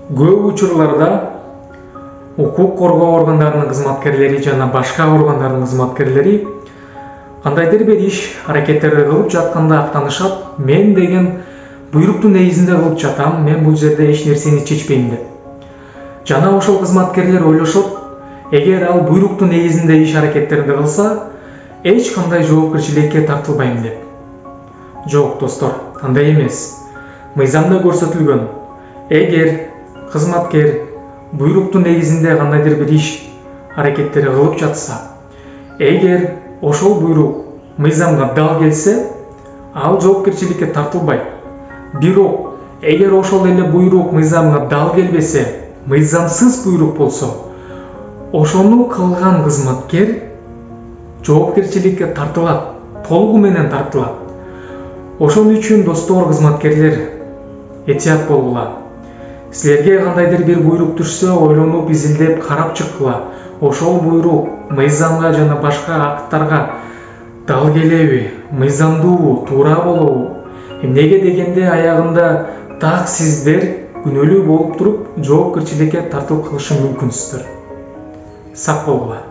Көп учурларда укук коргоо органдарынын кызматкерлери жана башка органдардын кызматкерлери кандайдыр бир иш аракеттерди кылып жатканда актанышат, мен деген буйруктун негизинде кылып жатам, мен бул жерде эч нерсени чечпейм деп. Жана ошол кызматкерлер ойлошот, эгер ал буйруктун негизинде иш аракеттерди кылса, эч кандай жоопкерчиликке тартылбайм деп. Жок, достор, андай эмес. Мыйзамда көрсөтүлгөн, эгер кызматкер буйруктун негизинде кандайдыр бир иш аракеттери кылып жатса, эгер ошол буйрук мыйзамга дал келсе, ал жоопкерчиликке тартылбайт. Бирок эгер ошол эле буйрук мыйзамга дал келбесе, мыйзамсыз буйрук болсо, ошону кылган кызматкер жоопкерчиликке тартылат, толугу менен тартылат. Ошон үчүн достор, кызматкерлер, этият болгула. Силерге кандайдыр бир буйрук түшсө, ойлонуп, изилдеп, карап чыккыла. Ошол буйрук мыйзамга жана башка акттарга дал келеби, мыйзамдуубу, туура болобу? Эмнеге дегенде аягында так сиздер күнөөлүү болуп туруп жоопкерчиликке тартылып калышы мүмкүнсүздөр. Сак болгула.